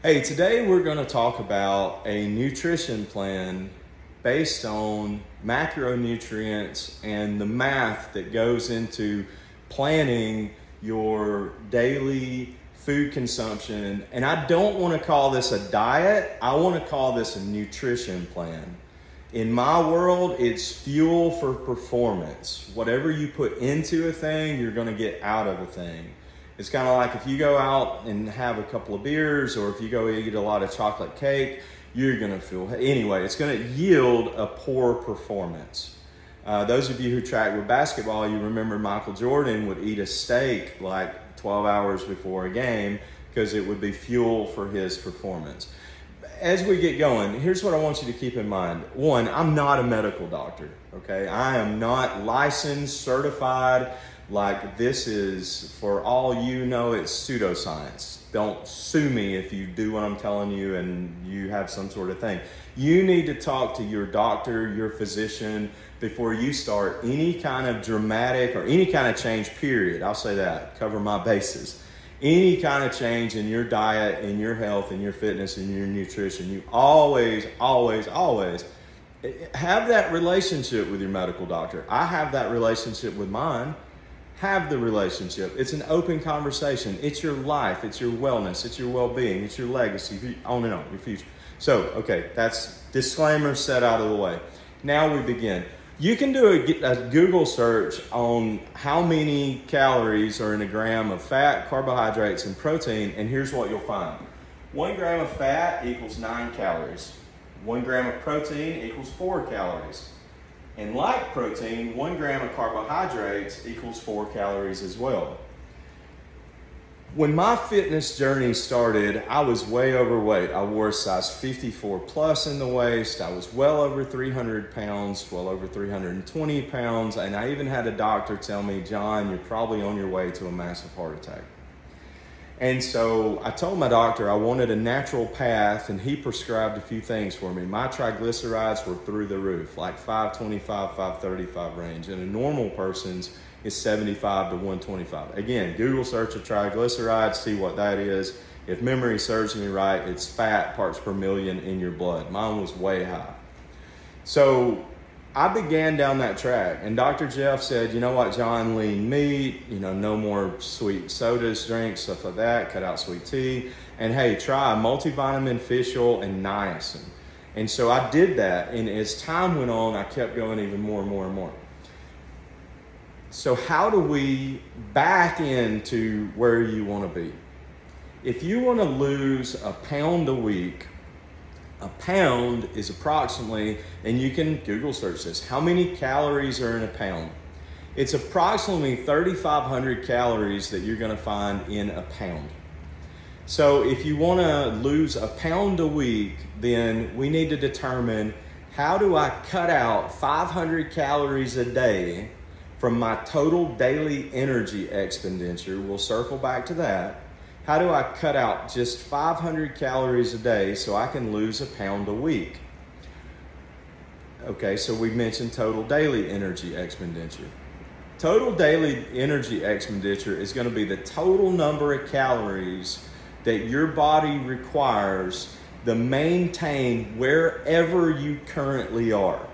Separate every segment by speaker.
Speaker 1: Hey, today we're going to talk about a nutrition plan based on macronutrients and the math that goes into planning your daily food consumption. And I don't want to call this a diet, I want to call this a nutrition plan. In my world, it's fuel for performance. Whatever you put into a thing, you're going to get out of a thing. It's kind of like if you go out and have a couple of beers, or if you go eat a lot of chocolate cake, you're going to feel, anyway, it's going to yield a poor performance. Those of you who track with basketball, you remember Michael Jordan would eat a steak like 12 hours before a game because it would be fuel for his performance. As we get going, here's what I want you to keep in mind. One, I'm not a medical doctor, okay? I am not licensed, certified. Like, this is, for all you know, it's pseudoscience. Don't sue me if you do what I'm telling you and you have some sort of thing. You need to talk to your doctor, your physician, before you start any kind of dramatic or any kind of change, period. I'll say that, cover my bases. Any kind of change in your diet, in your health, in your fitness, in your nutrition, you always have that relationship with your medical doctor. I have that relationship with mine. Have the relationship. It's an open conversation. It's your life. It's your wellness. It's your well-being. It's your legacy. On and on, your future. So, okay, that's disclaimer set out of the way. Now we begin. You can do a Google search on how many calories are in a gram of fat, carbohydrates, and protein, and here's what you'll find. 1 gram of fat equals 9 calories. 1 gram of protein equals 4 calories. And like protein, 1 gram of carbohydrates equals 4 calories as well. When my fitness journey started, I was way overweight. I wore a size 54 plus in the waist. I was well over 300 pounds, well over 320 pounds. And I even had a doctor tell me, John, you're probably on your way to a massive heart attack. And so I told my doctor I wanted a natural path, and he prescribed a few things for me. My triglycerides were through the roof, like 525, 535 range. And a normal person's is 75 to 125. Again, Google search of triglycerides, see what that is. If memory serves me right, it's fat parts per million in your blood. Mine was way high. So I began down that track, and Dr. Jeff said, you know what, John, lean meat, no more sweet sodas, drinks, stuff like that, cut out sweet tea, and hey, try multivitamin, fish oil, and niacin. And so I did that, and as time went on, I kept going even more and more and more. So how do we back into where you want to be? If you want to lose a pound a week, a pound is approximately, and you can Google search this, how many calories are in a pound? It's approximately 3,500 calories that you're going to find in a pound. So if you want to lose a pound a week, then we need to determine, how do I cut out 500 calories a day from my total daily energy expenditure? We'll circle back to that. How do I cut out just 500 calories a day so I can lose a pound a week? Okay, so we mentioned total daily energy expenditure. Total daily energy expenditure is going to be the total number of calories that your body requires to maintain wherever you currently are.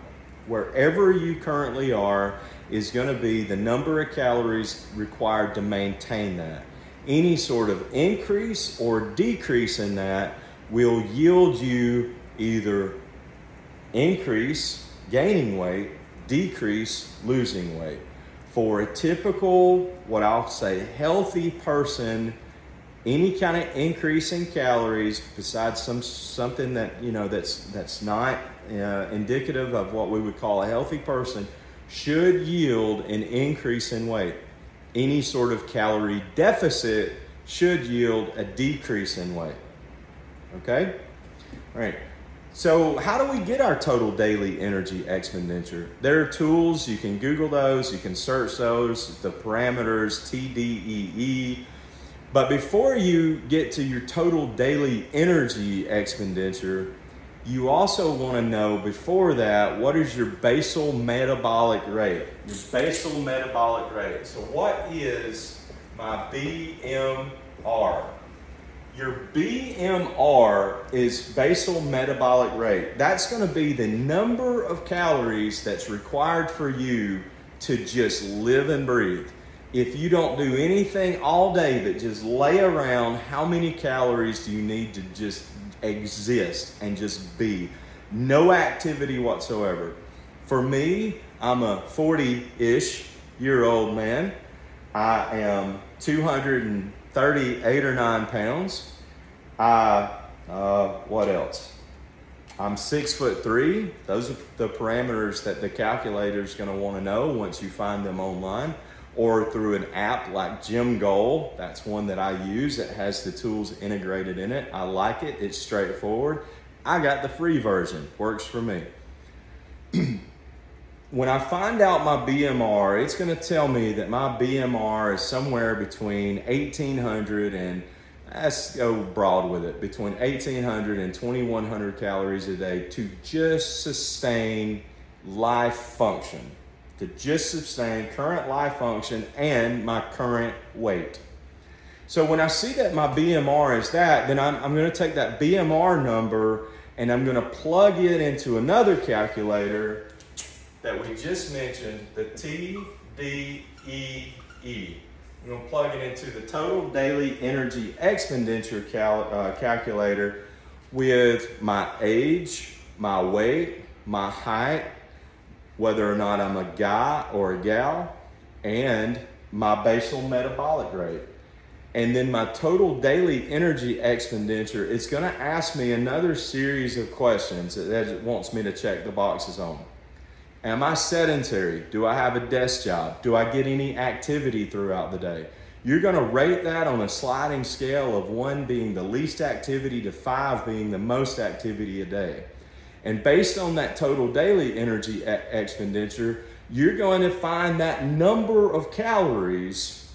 Speaker 1: Wherever you currently are is going to be the number of calories required to maintain that. Any sort of increase or decrease in that will yield you either increase, gaining weight, decrease, losing weight. For a typical, what I'll say, healthy person, any kind of increase in calories, besides something that that's not indicative of what we would call a healthy person, should yield an increase in weight. Any sort of calorie deficit should yield a decrease in weight. Okay? All right. So how do we get our total daily energy expenditure? There are tools. You can Google those. You can search those, the parameters, TDEE. But before you get to your total daily energy expenditure, you also want to know, before that, what is your basal metabolic rate? Your basal metabolic rate. So what is my BMR? Your BMR is basal metabolic rate. That's going to be the number of calories that's required for you to just live and breathe. If you don't do anything all day but just lay around, how many calories do you need to just exist and just be? No activity whatsoever. For me, I'm a 40-ish year old man. I am 238 or 9 pounds. What else? I'm 6'3". Those are the parameters that the calculator is going to want to know once you find them online or through an app like Gym Goal. That's one that I use that has the tools integrated in it. I like it. It's straightforward. I got the free version. Works for me. When I find out my BMR, it's going to tell me that my BMR is somewhere between 1,800 and, let's go broad with it, between 1,800 and 2,100 calories a day to just sustain life function, to just sustain current life function and my current weight. So when I see that my BMR is that, then I'm going to take that BMR number and I'm going to plug it into another calculator that we just mentioned, the TDEE. I'm going to plug it into the total daily energy expenditure calculator with my age, my weight, my height, whether or not I'm a guy or a gal, and my basal metabolic rate. And then my total daily energy expenditure, it's going to ask me another series of questions that it wants me to check the boxes on. Am I sedentary? Do I have a desk job? Do I get any activity throughout the day? You're going to rate that on a sliding scale of 1 being the least activity to 5 being the most activity a day. And based on that total daily energy expenditure, you're going to find that number of calories.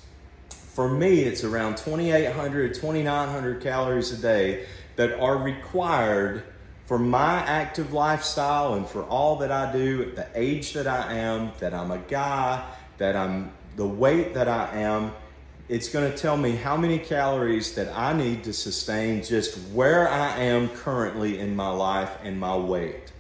Speaker 1: For me, it's around 2,800, 2,900 calories a day that are required for my active lifestyle and for all that I do at the age that I am, that I'm a guy, that I'm the weight that I am. It's going to tell me how many calories that I need to sustain just where I am currently in my life and my weight.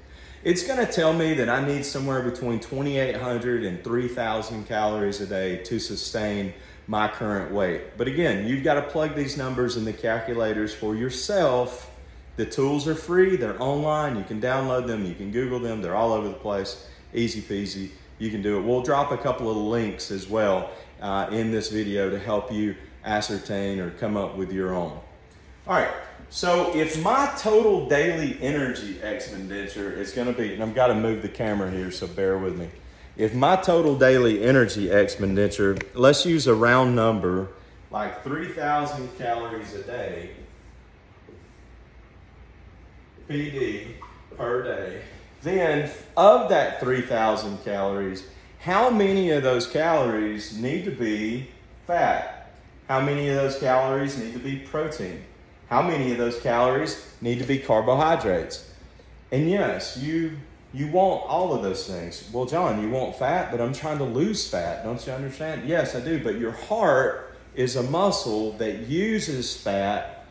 Speaker 1: It's going to tell me that I need somewhere between 2,800 and 3,000 calories a day to sustain my current weight. But again, you've got to plug these numbers in the calculators for yourself. The tools are free, they're online, you can download them, you can Google them, they're all over the place, easy peasy, you can do it. We'll drop a couple of links as well in this video to help you ascertain or come up with your own. All right, so if my total daily energy expenditure is gonna be, and I've gotta move the camera here, so bear with me. If my total daily energy expenditure, let's use a round number, like 3,000 calories a day, PD per day, then of that 3,000 calories, how many of those calories need to be fat? How many of those calories need to be protein? How many of those calories need to be carbohydrates? And yes, you want all of those things. Well, John, you want fat, but I'm trying to lose fat. Don't you understand? Yes, I do. But your heart is a muscle that uses fat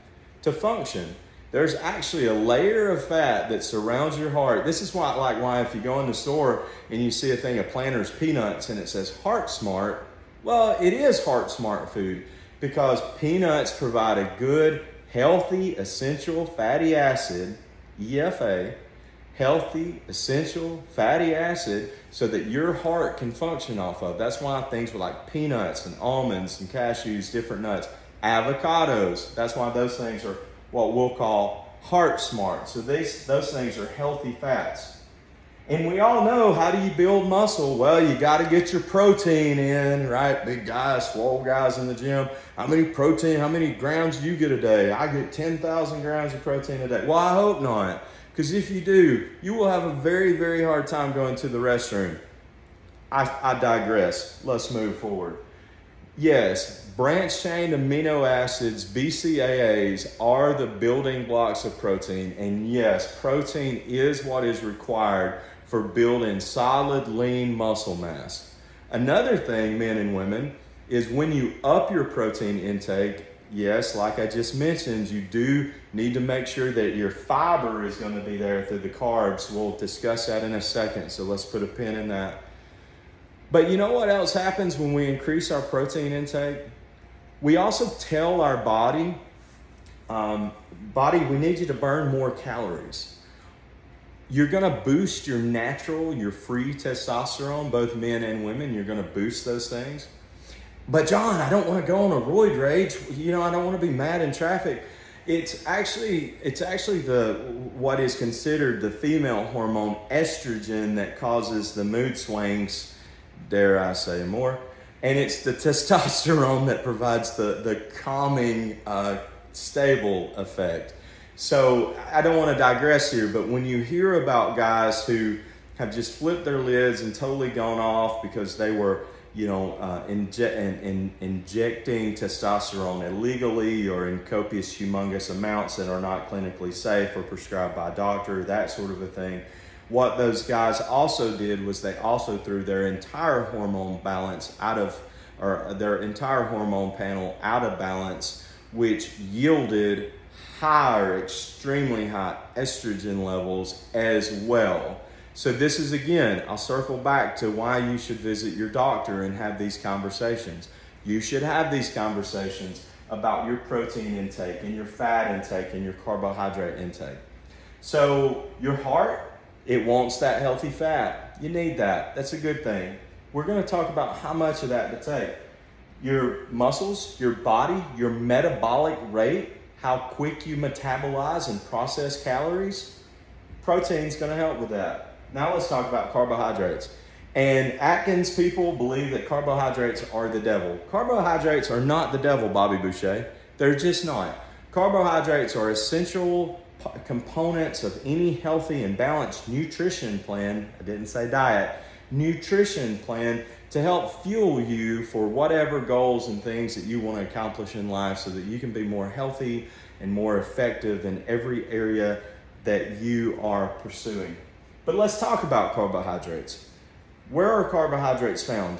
Speaker 1: to function. There's actually a layer of fat that surrounds your heart. This is why if you go in the store and you see a thing of Planters peanuts and it says Heart Smart, well, it is Heart Smart food because peanuts provide a good, healthy, essential fatty acid, EFA, healthy, essential fatty acid so that your heart can function off of. That's why things were like peanuts and almonds and cashews, different nuts, avocados. That's why those things are what we'll call Heart Smart. So those things are healthy fats. And we all know, how do you build muscle? Well, you got to get your protein in, right? Big guys, swole guys in the gym. How many grams do you get a day? I get 10,000 grams of protein a day. Well, I hope not. Because if you do, you will have a very, very hard time going to the restroom. I digress. Let's move forward. Yes, branched chain amino acids, BCAAs, are the building blocks of protein. And yes, protein is what is required for building solid, lean muscle mass. Another thing, men and women, is when you up your protein intake, yes, like I just mentioned, you do need to make sure that your fiber is going to be there through the carbs. We'll discuss that in a second, so let's put a pin in that. But you know what else happens when we increase our protein intake? We also tell our body, we need you to burn more calories. You're going to boost your free testosterone, both men and women. You're going to boost those things. But John, I don't want to go on a roid rage. I don't want to be mad in traffic. It's actually what is considered the female hormone estrogen that causes the mood swings, dare I say more. And it's the testosterone that provides the calming, stable effect. So I don't want to digress here, but when you hear about guys who have just flipped their lids and totally gone off because they were injecting testosterone illegally or in copious, humongous amounts that are not clinically safe or prescribed by a doctor, that sort of a thing. What those guys also did was they also threw their entire hormone balance their entire hormone panel out of balance, which yielded extremely high estrogen levels as well. So this is, again, I'll circle back to why you should visit your doctor and have these conversations. You should have these conversations about your protein intake and your fat intake and your carbohydrate intake. So your heart, it wants that healthy fat. You need that. That's a good thing. We're going to talk about how much of that to take. Your muscles, your body, your metabolic rate, how quick you metabolize and process calories. Protein's going to help with that. Now let's talk about carbohydrates. And Atkins people believe that carbohydrates are the devil. Carbohydrates are not the devil, Bobby Boucher. They're just not. Carbohydrates are essential components of any healthy and balanced nutrition plan. I didn't say diet. Nutrition plan to help fuel you for whatever goals and things that you want to accomplish in life so that you can be more healthy and more effective in every area that you are pursuing. But let's talk about carbohydrates. Where are carbohydrates found?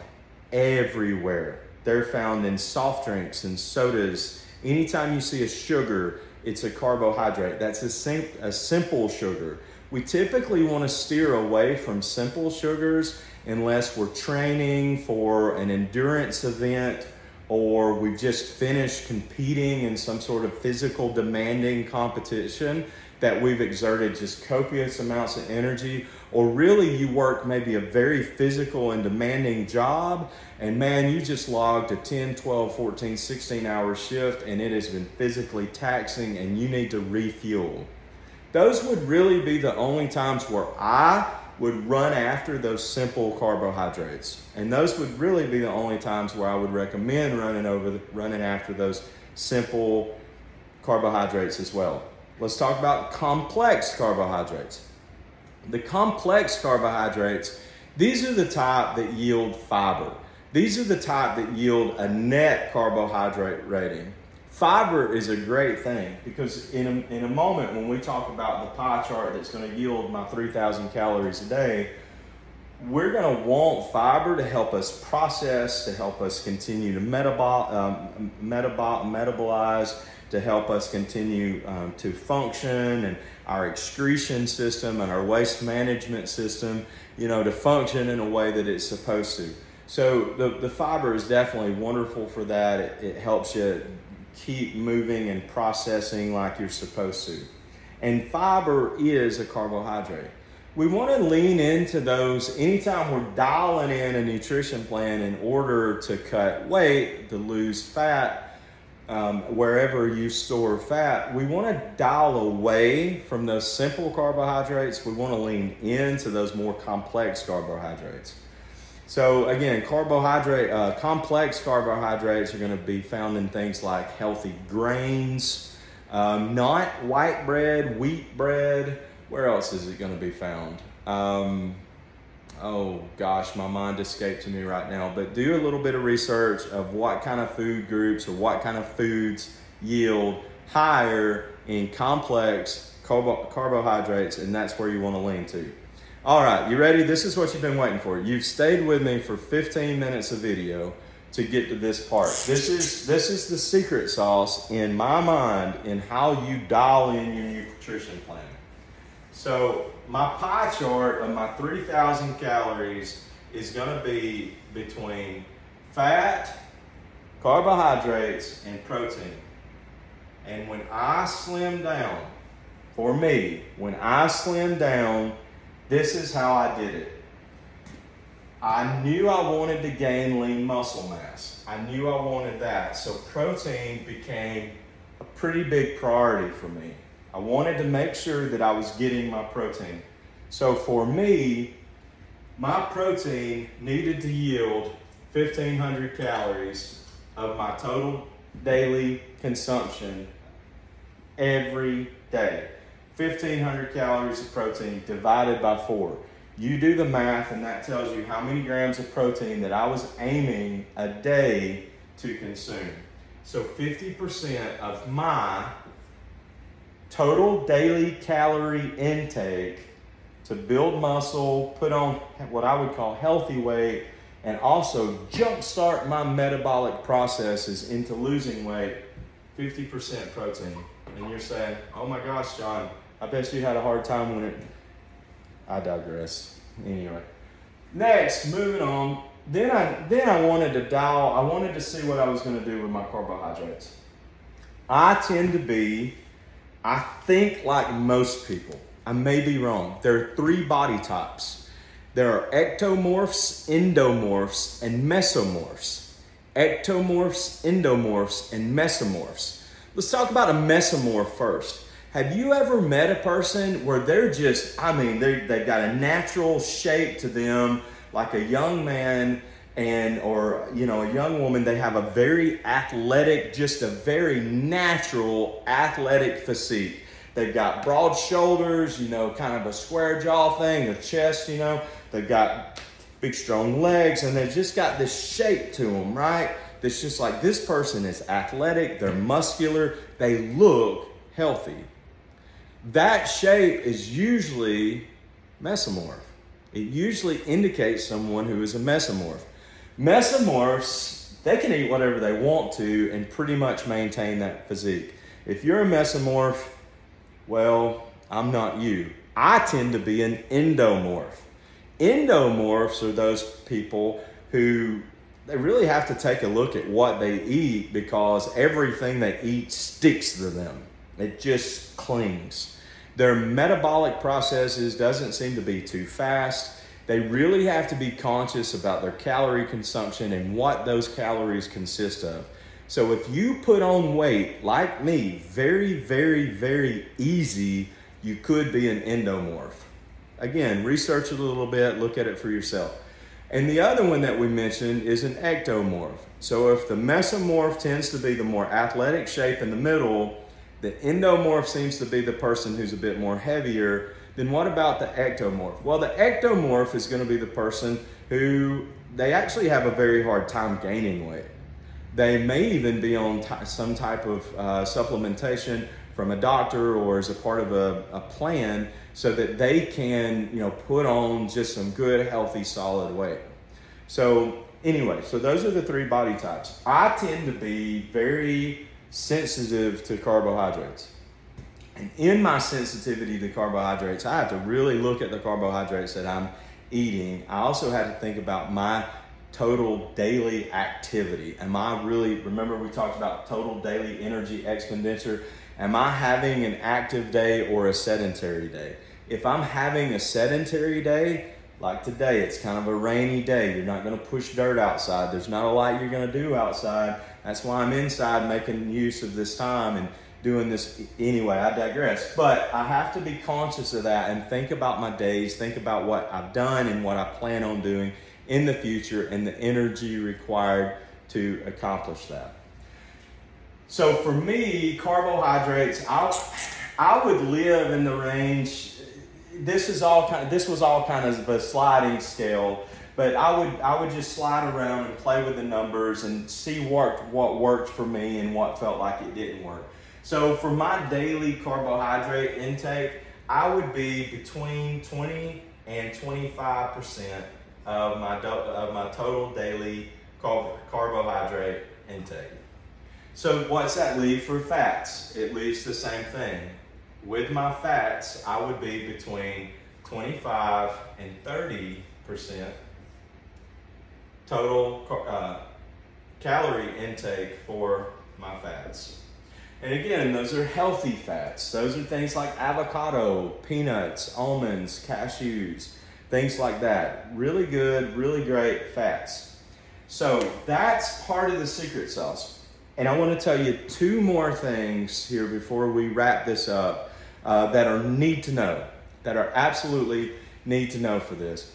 Speaker 1: Everywhere. They're found in soft drinks and sodas. Anytime you see a sugar, it's a carbohydrate. That's a simple sugar. We typically want to steer away from simple sugars unless we're training for an endurance event or we've just finished competing in some sort of physical demanding competition that we've exerted just copious amounts of energy, or really you work maybe a very physical and demanding job and man, you just logged a 10, 12, 14, 16 hour shift and it has been physically taxing and you need to refuel. Those would really be the only times where I would run after those simple carbohydrates. And those would really be the only times where I would recommend running after those simple carbohydrates as well. Let's talk about complex carbohydrates. The complex carbohydrates, these are the type that yield fiber. These are the type that yield a net carbohydrate rating. Fiber is a great thing because in a moment when we talk about the pie chart that's going to yield my 3,000 calories a day, we're going to want fiber to help us process, to help us continue to metabolize, to help us continue to function, and our excretion system and our waste management system, to function in a way that it's supposed to. So the fiber is definitely wonderful for that. It helps you keep moving and processing like you're supposed to. And fiber is a carbohydrate. We want to lean into those anytime we're dialing in a nutrition plan in order to cut weight, to lose fat, wherever you store fat. We want to dial away from those simple carbohydrates. We want to lean into those more complex carbohydrates. So again, complex carbohydrates are going to be found in things like healthy grains, not white bread, wheat bread. Where else is it going to be found? Oh gosh, my mind escaped me right now. But do a little bit of research of what kind of food groups or what kind of foods yield higher in complex carbohydrates, and that's where you want to lean to. All right, you ready? This is what you've been waiting for. You've stayed with me for 15 minutes of video to get to this part. This is the secret sauce in my mind in how you dial in your nutrition plan. So my pie chart of my 3,000 calories is going to be between fat, carbohydrates, and protein. And when I slim down, for me, when I slim down, this is how I did it. I knew I wanted to gain lean muscle mass. I knew I wanted that. So protein became a pretty big priority for me. I wanted to make sure that I was getting my protein. So for me, my protein needed to yield 1,500 calories of my total daily consumption every day. 1,500 calories of protein divided by 4. You do the math, and that tells you how many grams of protein that I was aiming a day to consume. So 50% of my total daily calorie intake to build muscle, put on what I would call healthy weight, and also jumpstart my metabolic processes into losing weight, 50% protein. And you're saying, oh my gosh, John, I bet you had a hard time when it... I digress. Anyway. Next, moving on. Then I wanted to see what I was going to do with my carbohydrates. I tend to be, I think like most people. I may be wrong. There are 3 body types. There are ectomorphs, endomorphs, and mesomorphs. Ectomorphs, endomorphs, and mesomorphs. Let's talk about a mesomorph first. Have you ever met a person where they're just, they've got a natural shape to them, like a young man or a young woman, they have a very athletic, just a very natural athletic physique. They've got broad shoulders, kind of a square jaw thing, their chest, they've got big strong legs, and they've just got this shape to them, right? That's just like, this person is athletic, they're muscular, they look healthy. That shape is usually mesomorph. It usually indicates someone who is a mesomorph. Mesomorphs, they can eat whatever they want to and pretty much maintain that physique. If you're a mesomorph, well, I'm not you. I tend to be an endomorph. Endomorphs are those people who they really have to take a look at what they eat because everything they eat sticks to them. It just clings. Their metabolic processes doesn't seem to be too fast. They really have to be conscious about their calorie consumption and what those calories consist of. So if you put on weight, like me, very, very, very easy, you could be an endomorph. Again, research it a little bit, look at it for yourself. And the other one that we mentioned is an ectomorph. So if the mesomorph tends to be the more athletic shape in the middle, the endomorph seems to be the person who's a bit more heavier, then what about the ectomorph? Well, the ectomorph is going to be the person who, they actually have a very hard time gaining weight. They may even be on some type of supplementation from a doctor or as a part of a plan so that they can, put on just some good, healthy, solid weight. So anyway, so those are the 3 body types. I tend to be very sensitive to carbohydrates. And in my sensitivity to carbohydrates, I have to really look at the carbohydrates that I'm eating. I also had to think about my total daily activity. Remember we talked about total daily energy expenditure? Am I having an active day or a sedentary day? If I'm having a sedentary day, like today, it's kind of a rainy day. You're not going to push dirt outside. There's not a lot you're going to do outside. That's why I'm inside making use of this time and doing this. Anyway, I digress. But I have to be conscious of that and think about my days, think about what I've done and what I plan on doing in the future and the energy required to accomplish that. So for me, carbohydrates, I would live in the range. This was all kind of a sliding scale, but I would just slide around and play with the numbers and see what worked for me and what felt like it didn't work. So for my daily carbohydrate intake, I would be between 20 and 25% of my total daily carbohydrate intake. So what's that leave for fats? It leaves the same thing. With my fats, I would be between 25 and 30% total calorie intake for my fats. And again, those are healthy fats. Those are things like avocado, peanuts, almonds, cashews, things like that. Really good, really great fats. So that's part of the secret sauce. And I want to tell you two more things here before we wrap this up that are need to know, that are absolutely need to know for this.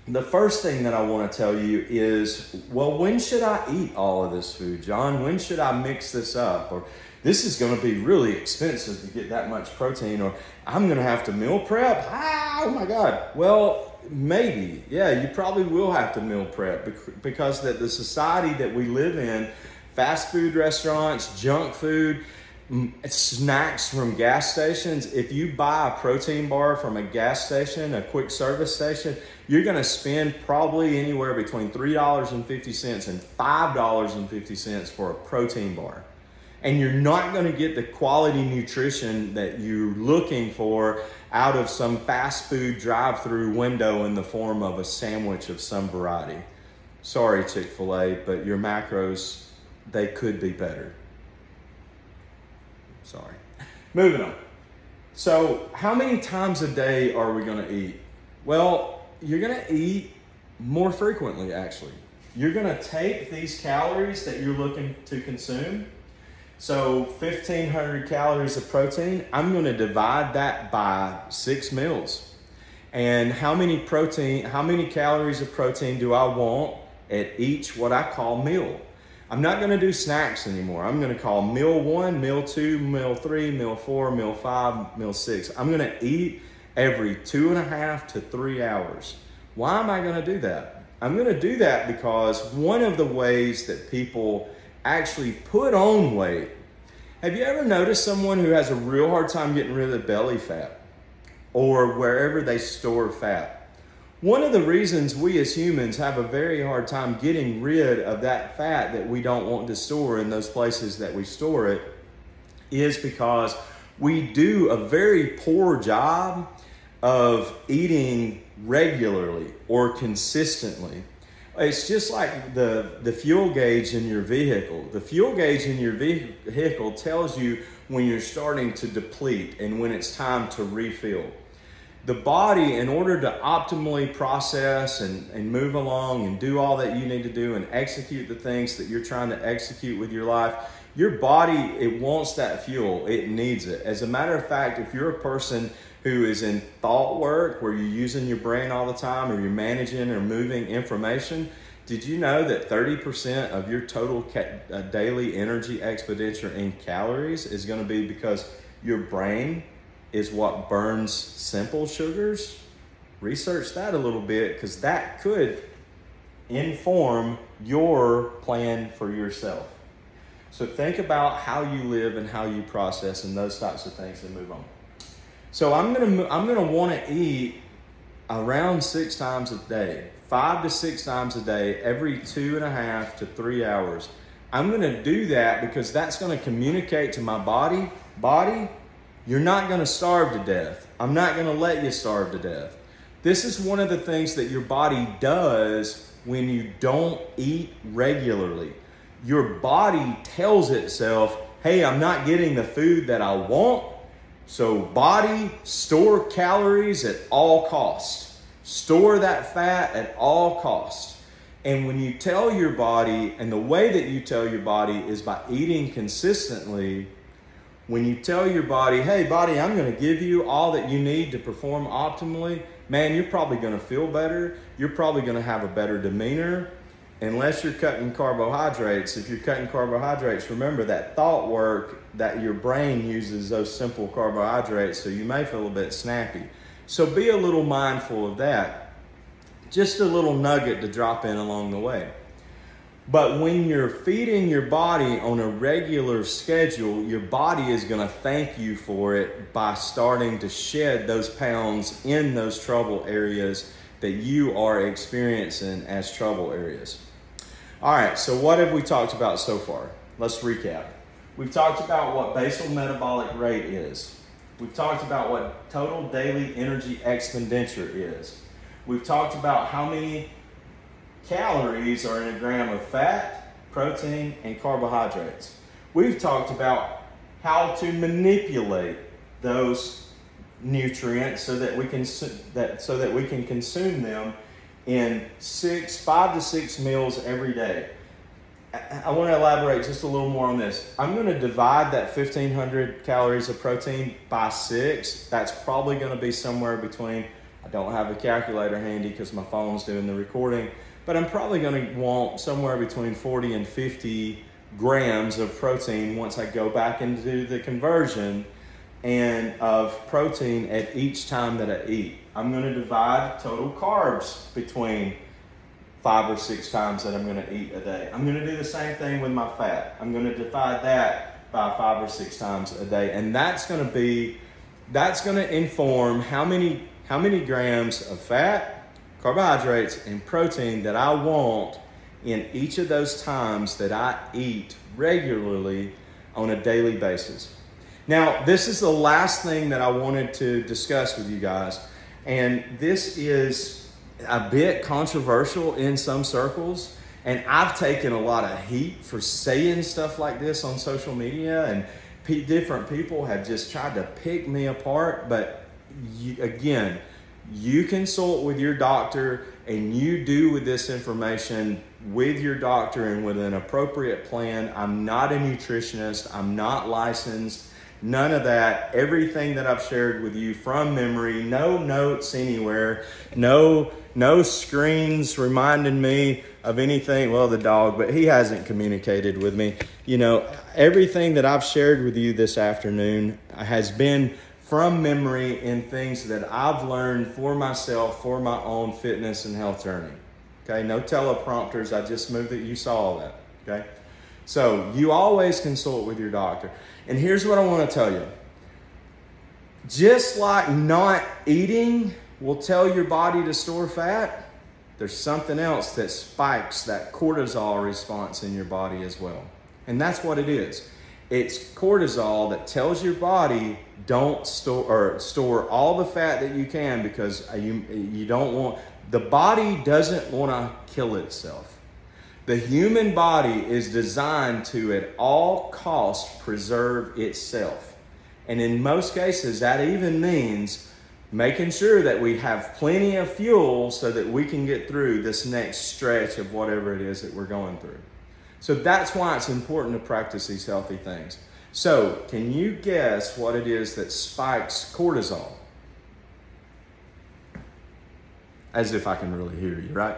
Speaker 1: The first thing that I want to tell you is, well, when should I eat all of this food, John? When should I mix this up? Or this is going to be really expensive to get that much protein, or I'm going to have to meal prep. Oh my God. Well, maybe. Yeah, you probably will have to meal prep because that the society that we live in, fast food restaurants, junk food, snacks from gas stations. If you buy a protein bar from a gas station, a quick service station, you're going to spend probably anywhere between $3.50 and $5.50 for a protein bar. And you're not going to get the quality nutrition that you're looking for out of some fast food drive-through window in the form of a sandwich of some variety. Sorry, Chick-fil-A, but your macros, they could be better. Sorry. Moving on. So how many times a day are we going to eat? Well, you're going to eat more frequently, actually. You're going to take these calories that you're looking to consume. So 1,500 calories of protein, I'm going to divide that by 6 meals. And how many calories of protein do I want at each what I call meal? I'm not going to do snacks anymore. I'm going to call meal 1, meal 2, meal 3, meal 4, meal 5, meal 6. I'm going to eat every 2.5 to 3 hours. Why am I going to do that? I'm going to do that because one of the ways that people actually put on weight, have you ever noticed someone who has a real hard time getting rid of belly fat or wherever they store fat? One of the reasons we as humans have a very hard time getting rid of that fat that we don't want to store in those places that we store it is because we do a very poor job of eating regularly or consistently. It's just like the fuel gauge in your vehicle. The fuel gauge in your vehicle tells you when you're starting to deplete and when it's time to refill. The body, in order to optimally process and move along and do all that you need to do and execute the things that you're trying to execute with your life, your body, it wants that fuel. It needs it. As a matter of fact, if you're a person who is in thought work, where you're using your brain all the time or you're managing or moving information, did you know that 30% of your total daily energy expenditure in calories is going to be because your brain is what burns simple sugars? Research that a little bit because that could inform your plan for yourself. So think about how you live and how you process and those types of things and move on. So I'm gonna want to eat around 6 times a day, 5 to 6 times a day, every 2.5 to 3 hours. I'm gonna do that because that's gonna communicate to my body, you're not gonna starve to death. I'm not gonna let you starve to death. This is one of the things that your body does when you don't eat regularly. Your body tells itself, hey, I'm not getting the food that I want. So body, store calories at all costs. Store that fat at all costs. And when you tell your body, and the way that you tell your body is by eating consistently, when you tell your body, hey body, I'm going to give you all that you need to perform optimally, man, you're probably going to feel better. You're probably going to have a better demeanor. Unless you're cutting carbohydrates. If you're cutting carbohydrates, remember that thought work that your brain uses those simple carbohydrates, so you may feel a bit snappy. So be a little mindful of that. Just a little nugget to drop in along the way. But when you're feeding your body on a regular schedule, your body is going to thank you for it by starting to shed those pounds in those trouble areas that you are experiencing as trouble areas. All right, so what have we talked about so far? Let's recap. We've talked about what basal metabolic rate is. We've talked about what total daily energy expenditure is. We've talked about how many calories are in a gram of fat, protein, and carbohydrates. We've talked about how to manipulate those nutrients so that we can consume them in 5 to 6 meals every day. I want to elaborate just a little more on this. I'm going to divide that 1,500 calories of protein by 6. That's probably going to be somewhere between, I don't have a calculator handy because my phone's doing the recording, but I'm probably going to want somewhere between 40 and 50 grams of protein once I go back and do the conversion and of protein at each time that I eat. I'm going to divide total carbs between 5 or 6 times that I'm going to eat a day. I'm going to do the same thing with my fat. I'm going to divide that by 5 or 6 times a day, and that's going to inform how many grams of fat, carbohydrates, and protein that I want in each of those times that I eat regularly on a daily basis. Now, this is the last thing that I wanted to discuss with you guys, and this is a bit controversial in some circles, and I've taken a lot of heat for saying stuff like this on social media, and different people have just tried to pick me apart. But again, you consult with your doctor and you do with this information with your doctor and with an appropriate plan. I'm not a nutritionist. I'm not licensed. None of that. Everything that I've shared with you from memory, no notes anywhere, no screens reminding me of anything. Well, the dog, but he hasn't communicated with me. You know, everything that I've shared with you this afternoon has been from memory and things that I've learned for myself, for my own fitness and health journey. Okay, no teleprompters. I just moved it. You saw all that. Okay, so you always consult with your doctor. And here's what I want to tell you. Just like not eating will tell your body to store fat, there's something else that spikes that cortisol response in your body as well. And that's what it is. It's cortisol that tells your body don't store all the fat that you can, because you don't want, the body doesn't want to kill itself. The human body is designed to, at all costs, preserve itself. And in most cases, that even means making sure that we have plenty of fuel so that we can get through this next stretch of whatever it is that we're going through. So that's why it's important to practice these healthy things. So can you guess what it is that spikes cortisol? As if I can really hear you, right?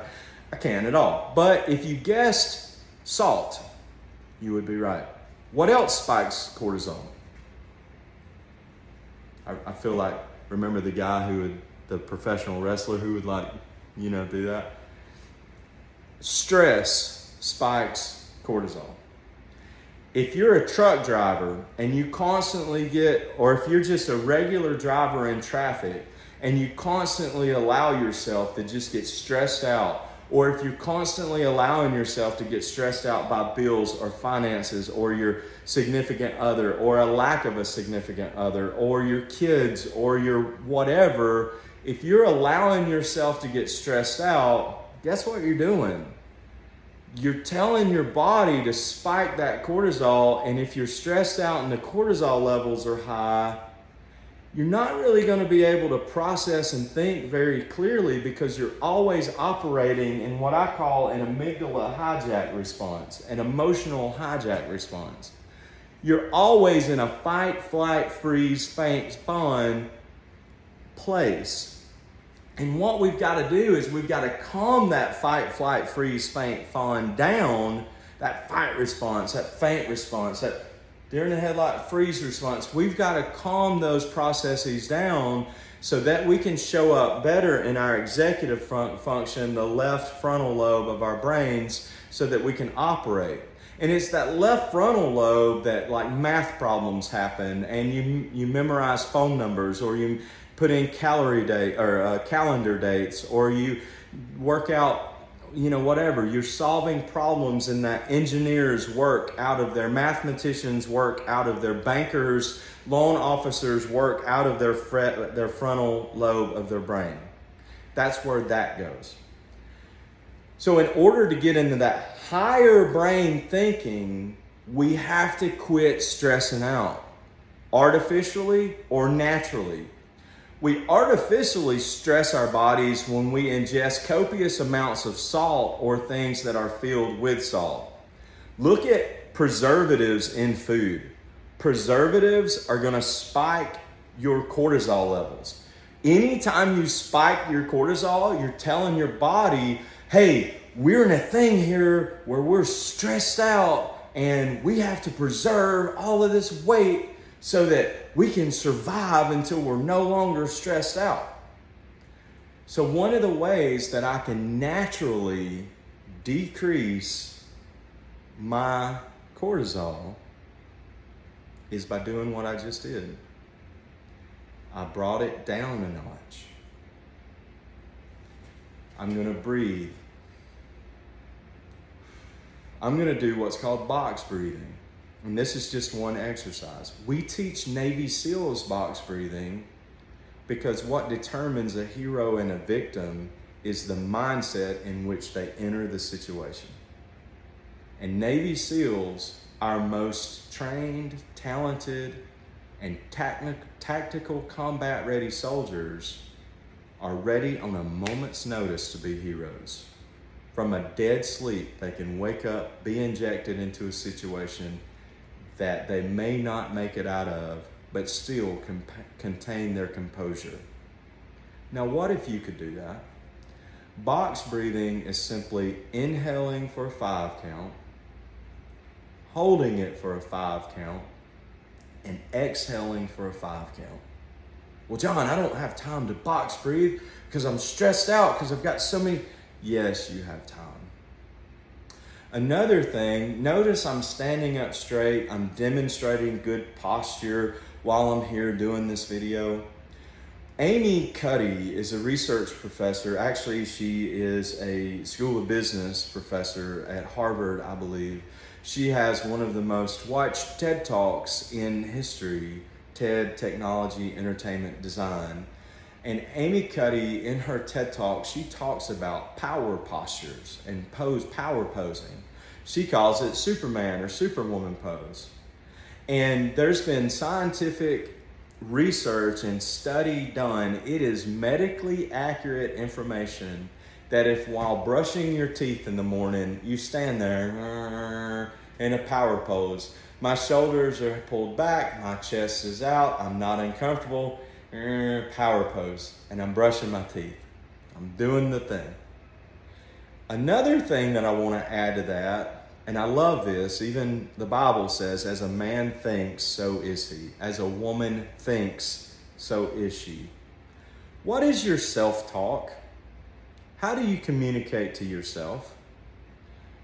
Speaker 1: I can't at all. But if you guessed salt, you would be right. What else spikes cortisol? I feel like, remember the guy the professional wrestler who would do that? Stress spikes cortisol. If you're a truck driver and you constantly or if you're just a regular driver in traffic and you constantly allow yourself to just get stressed out, or if you're constantly allowing yourself to get stressed out by bills or finances or your significant other or a lack of a significant other or your kids or your whatever, if you're allowing yourself to get stressed out, guess what you're doing? You're telling your body to spike that cortisol, and if you're stressed out and the cortisol levels are high, you're not really going to be able to process and think very clearly, because you're always operating in what I call an amygdala hijack response, an emotional hijack response. You're always in a fight, flight, freeze, faint, fawn place. And what we've got to do is we've got to calm that fight, flight, freeze, faint, fawn down, that fight response, that faint response, that deer in the headlight freeze response. We've got to calm those processes down so that we can show up better in our executive function, the left frontal lobe of our brains, so that we can operate. And it's that left frontal lobe that, like, math problems happen, and you memorize phone numbers, or you put in calendar dates, or you work out whatever. You're solving problems in that engineers work out of their mathematicians work out of their bankers, loan officers work out of their frontal lobe of their brain. That's where that goes. So in order to get into that higher brain thinking, we have to quit stressing out, artificially or naturally. We artificially stress our bodies when we ingest copious amounts of salt or things that are filled with salt. Look at preservatives in food. Preservatives are going to spike your cortisol levels. Anytime you spike your cortisol, you're telling your body, hey, we're in a thing here where we're stressed out and we have to preserve all of this weight so that we can survive until we're no longer stressed out. So one of the ways that I can naturally decrease my cortisol is by doing what I just did. I brought it down a notch. I'm going to breathe. I'm going to do what's called box breathing. And this is just one exercise. We teach Navy SEALs box breathing because what determines a hero and a victim is the mindset in which they enter the situation. And Navy SEALs, our most trained, talented, and tactical combat-ready soldiers, are ready on a moment's notice to be heroes. From a dead sleep, they can wake up, be injected into a situation that they may not make it out of, but still contain their composure. Now, what if you could do that? Box breathing is simply inhaling for a 5 count, holding it for a 5 count, and exhaling for a 5 count. Well, John, I don't have time to box breathe because I'm stressed out because I've got so many. Yes, you have time. Another thing, notice I'm standing up straight. I'm demonstrating good posture while I'm here doing this video. Amy Cuddy is a research professor. Actually, she is a School of Business professor at Harvard, I believe. She has one of the most watched TED Talks in history, TED, Technology, Entertainment, Design. And Amy Cuddy, in her TED Talk, she talks about power postures and power posing. She calls it Superman or Superwoman pose. And there's been scientific research and study done. It is medically accurate information that if while brushing your teeth in the morning, you stand there in a power pose, my shoulders are pulled back, my chest is out, I'm not uncomfortable, power pose, and I'm brushing my teeth. I'm doing the thing. Another thing that I want to add to that, and I love this, even the Bible says, as a man thinks, so is he. As a woman thinks, so is she. What is your self-talk? How do you communicate to yourself?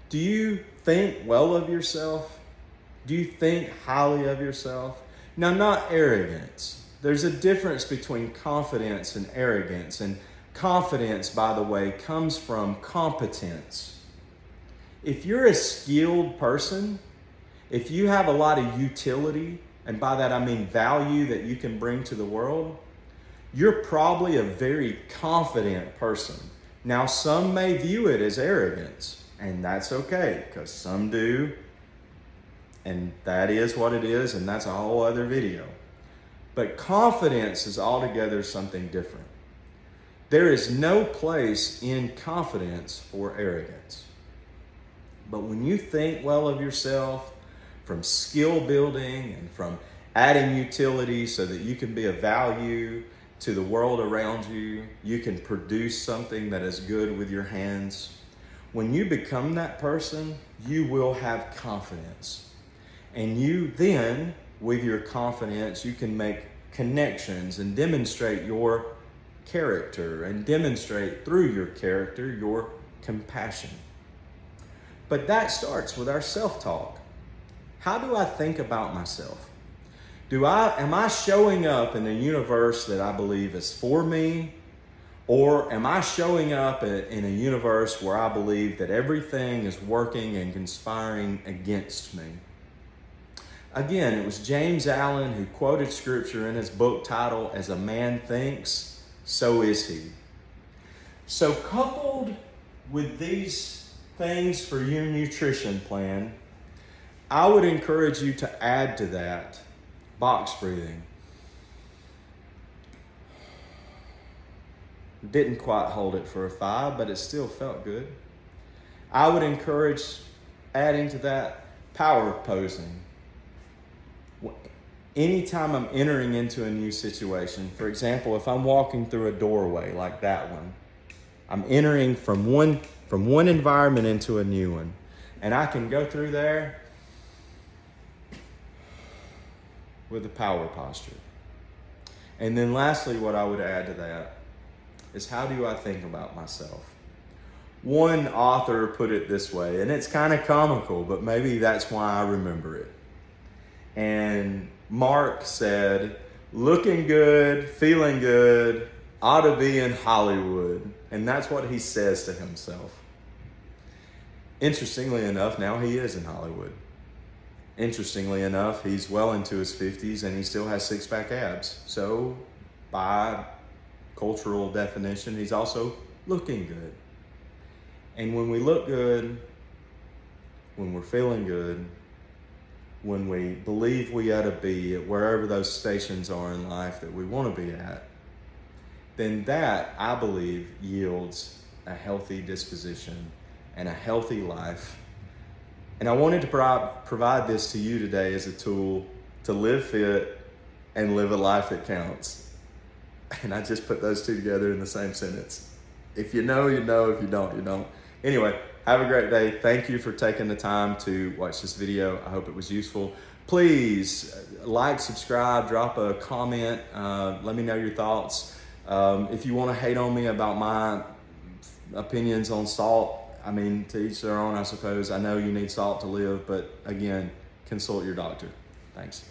Speaker 1: Do you think well of yourself? Do you think highly of yourself? Now, not arrogance. There's a difference between confidence and arrogance. And confidence, by the way, comes from competence. If you're a skilled person, if you have a lot of utility, and by that I mean value that you can bring to the world, you're probably a very confident person. Now, some may view it as arrogance, and that's okay, because some do, and that is what it is, and that's a whole other video. But confidence is altogether something different. There is no place in confidence for arrogance. But when you think well of yourself, from skill building and from adding utility so that you can be of value to the world around you, you can produce something that is good with your hands. When you become that person, you will have confidence. And you then, with your confidence, you can make connections and demonstrate your character and demonstrate through your character your compassion. But that starts with our self-talk. How do I think about myself? Am I showing up in a universe that I believe is for me, Or am I showing up in a universe where I believe that everything is working and conspiring against me? Again, it was James Allen who quoted scripture in his book title, "As a man thinks, so is he." So coupled with these things for your nutrition plan, I would encourage you to add to that box breathing. Didn't quite hold it for a 5, but it still felt good. I would encourage adding to that power posing. Anytime I'm entering into a new situation, for example, if I'm walking through a doorway like that one, I'm entering from one environment into a new one, and I can go through there with a power posture. And then lastly, what I would add to that is, how do I think about myself? One author put it this way, and it's kind of comical, but maybe that's why I remember it. And Mark said, "Looking good, feeling good, ought to be in Hollywood." And that's what he says to himself. Interestingly enough, now he is in Hollywood. Interestingly enough, he's well into his 50s and he still has six-pack abs. So by cultural definition, he's also looking good. And when we look good, when we're feeling good, when we believe we ought to be at wherever those stations are in life that we want to be at, then that, I believe, yields a healthy disposition and a healthy life. And I wanted to provide this to you today as a tool to live fit and live a life that counts. And I just put those two together in the same sentence. If you know, you know. If you don't, you don't. Anyway, have a great day. Thank you for taking the time to watch this video. I hope it was useful. Please like, subscribe, drop a comment. Let me know your thoughts. If you want to hate on me about my opinions on salt, I mean, to each their own, I suppose. I know you need salt to live, but again, consult your doctor. Thanks.